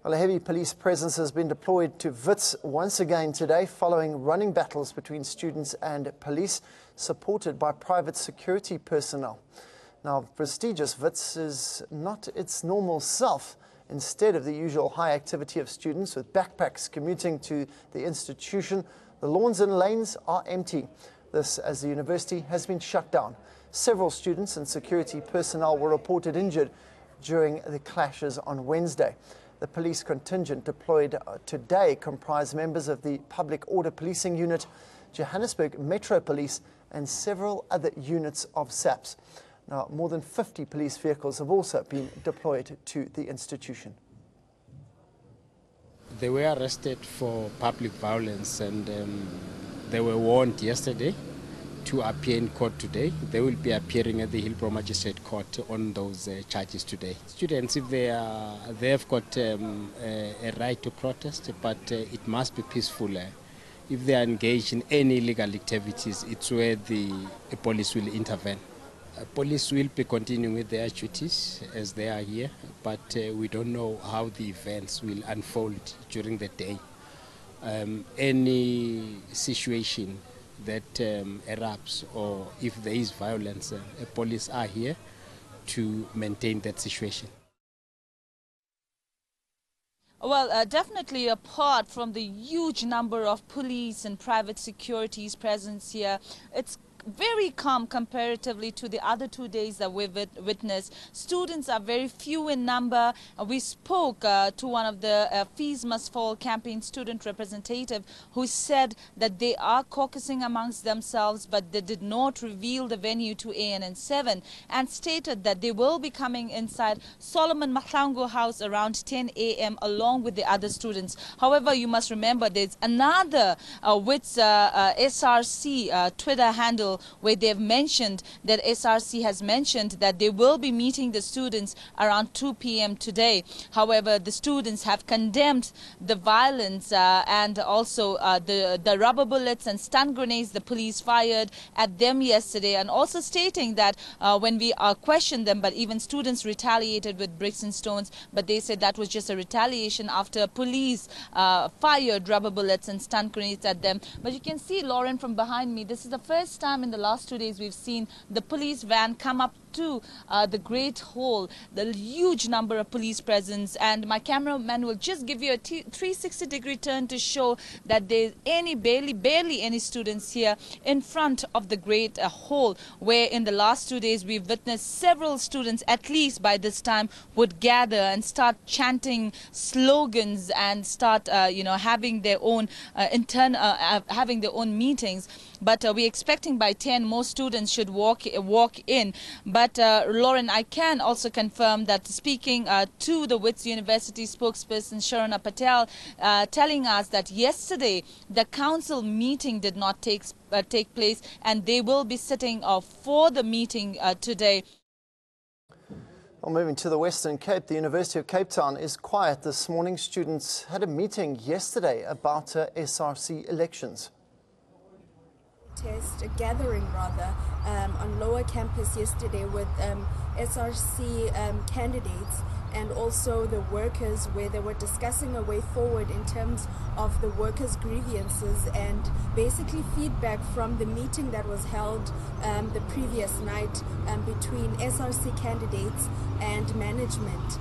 Well, a heavy police presence has been deployed to Wits once again today following running battles between students and police, supported by private security personnel. Now, prestigious Wits is not its normal self. Instead of the usual high activity of students with backpacks commuting to the institution, the lawns and lanes are empty. This as the university has been shut down. Several students and security personnel were reported injured during the clashes on Wednesday. The police contingent deployed today comprised members of the Public Order Policing Unit, Johannesburg Metro Police and several other units of SAPS. Now, more than 50 police vehicles have also been deployed to the institution. They were arrested for public violence and they were warned yesterday to appear in court today. They will be appearing at the Hillbrow Magistrate Court on those charges today. Students, if they have got a right to protest, but it must be peaceful. If they are engaged in any illegal activities, it's where the police will intervene. Police will be continuing with their duties as they are here, but we don't know how the events will unfold during the day. Any situation that erupts or if there is violence, police are here to maintain that situation. Well, definitely apart from the huge number of police and private securities presence here, it's very calm comparatively to the other 2 days that we've witnessed. Students are very few in number. We spoke to one of the Fees Must Fall campaign student representative who said that they are caucusing amongst themselves, but they did not reveal the venue to ANN7 and stated that they will be coming inside Solomon Mahlangu House around 10 a.m. along with the other students. However, you must remember there's another Wits SRC Twitter handle where they've mentioned that SRC has mentioned that they will be meeting the students around 2 p.m. today. However, the students have condemned the violence and also the rubber bullets and stun grenades the police fired at them yesterday, and also stating that when we questioned them, but even students retaliated with bricks and stones, but they said that was just a retaliation after police fired rubber bullets and stun grenades at them. But you can see, Lauren, from behind me, this is the first time in the last 2 days we've seen the police van come up to the Great Hall, the huge number of police presence, and my cameraman will just give you a 360-degree turn to show that there's barely any students here in front of the Great Hall, where in the last 2 days we've witnessed several students, at least by this time, would gather and start chanting slogans and start having their own having their own meetings. But we're expecting by 10 more students should walk in. But Lauren, I can also confirm that speaking to the Wits University spokesperson Sharana Patel, telling us that yesterday the council meeting did not take place and they will be sitting for the meeting today. Well, moving to the Western Cape, the University of Cape Town is quiet this morning. Students had a meeting yesterday about SRC elections. A gathering rather on lower campus yesterday with SRC candidates and also the workers, where they were discussing a way forward in terms of the workers' grievances and basically feedback from the meeting that was held the previous night between SRC candidates and management.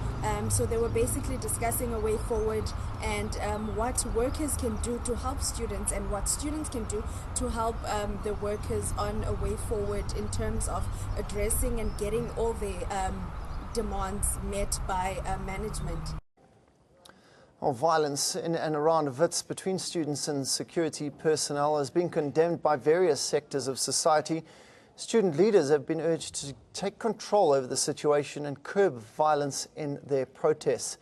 So they were basically discussing a way forward and what workers can do to help students and what students can do to help the workers on a way forward in terms of addressing and getting all the demands met by management. Well, violence in and around Wits between students and security personnel has been condemned by various sectors of society. Student leaders have been urged to take control over the situation and curb violence in their protests.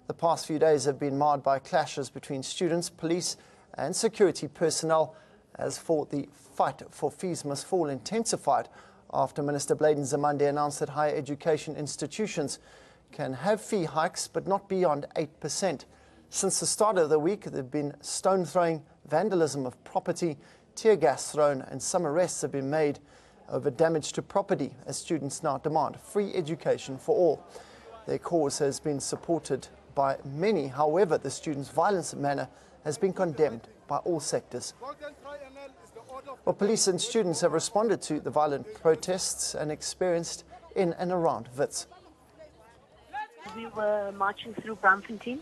The past few days have been marred by clashes between students, police and security personnel as the fight for fees must fall intensified after Minister Bladen Zamande announced that higher education institutions can have fee hikes but not beyond 8%. Since the start of the week, there have been stone throwing, vandalism of property, tear gas thrown and some arrests have been made over damage to property as students now demand free education for all. Their cause has been supported by many. However, the students' violence manner has been condemned by all sectors. Well, police and students have responded to the violent protests and experienced in and around Wits. We were marching through Braamfontein.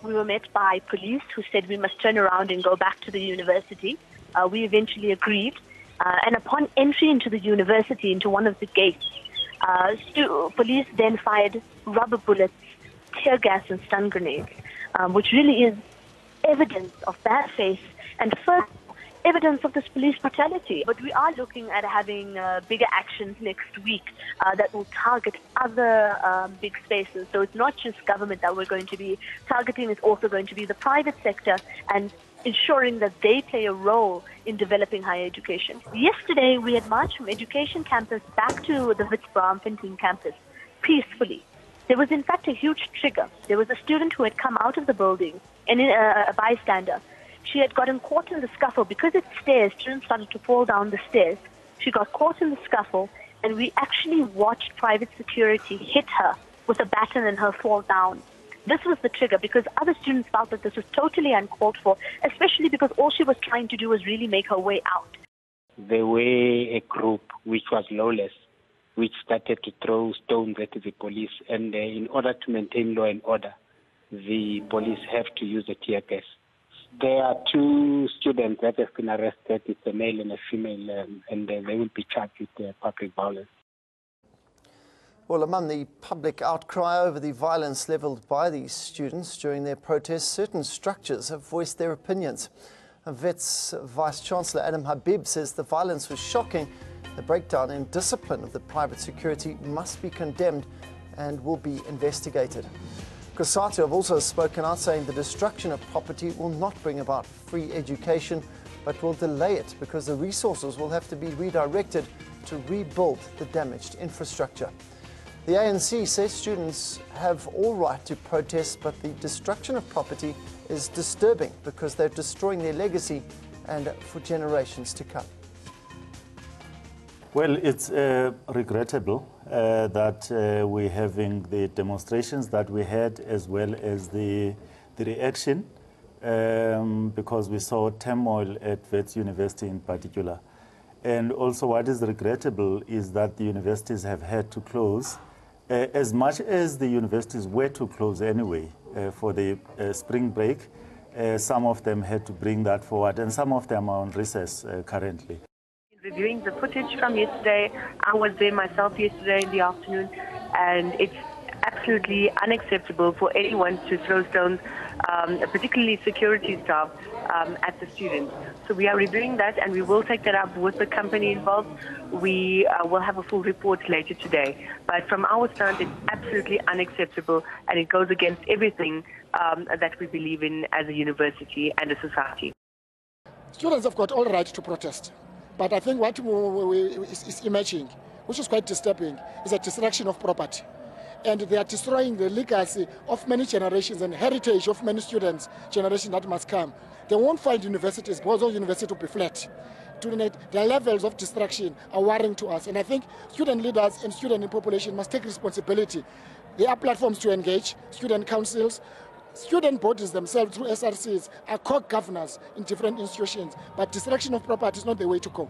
We were met by police who said we must turn around and go back to the university. We eventually agreed. And upon entry into the university, into one of the gates, police then fired rubber bullets, tear gas and stun grenades, which really is evidence of bad faith and further evidence of this police brutality. But we are looking at having bigger actions next week that will target other big spaces. So it's not just government that we're going to be targeting, it's also going to be the private sector and ensuring that they play a role in developing higher education. Yesterday, we had marched from Education Campus back to the Wits Braamfontein campus peacefully. There was, in fact, a huge trigger. There was a student who had come out of the building, and a bystander. She had gotten caught in the scuffle. Because it's stairs, students started to fall down the stairs. She got caught in the scuffle, and we actually watched private security hit her with a baton and her fall down. This was the trigger because other students felt that this was totally uncalled for, especially because all she was trying to do was really make her way out. There were a group which was lawless, which started to throw stones at the police. And in order to maintain law and order, the police have to use the tear gas. There are 2 students that have been arrested. It's a male and a female, and they will be charged with public violence. Well, among the public outcry over the violence levelled by these students during their protests, certain structures have voiced their opinions. Wits Vice-Chancellor Adam Habib says the violence was shocking. The breakdown in discipline of the private security must be condemned and will be investigated. COSATU have also spoken out, saying the destruction of property will not bring about free education, but will delay it because the resources will have to be redirected to rebuild the damaged infrastructure. The ANC says students have all right to protest, but the destruction of property is disturbing because they're destroying their legacy and for generations to come. Well, it's regrettable that we're having the demonstrations that we had, as well as the reaction, because we saw turmoil at Wits University in particular. And also what is regrettable is that the universities have had to close. As much as the universities were to close anyway for the spring break, some of them had to bring that forward, and some of them are on recess currently. Reviewing the footage from yesterday, I was there myself yesterday in the afternoon, and it's absolutely unacceptable for anyone to throw stones, particularly security staff, at the students. So we are reviewing that, and we will take that up with the company involved. We will have a full report later today. But from our stand, it's absolutely unacceptable, and it goes against everything that we believe in as a university and a society. Students have got all right to protest. But I think what is emerging, which is quite disturbing, is a destruction of property. And they are destroying the legacy of many generations and heritage of many students, generations that must come. They won't find universities because all universities will be flat. The levels of destruction are worrying to us. And I think student leaders and student population must take responsibility. There are platforms to engage, student councils, student bodies themselves through SRCs are co-governors in different institutions, but destruction of property is not the way to go.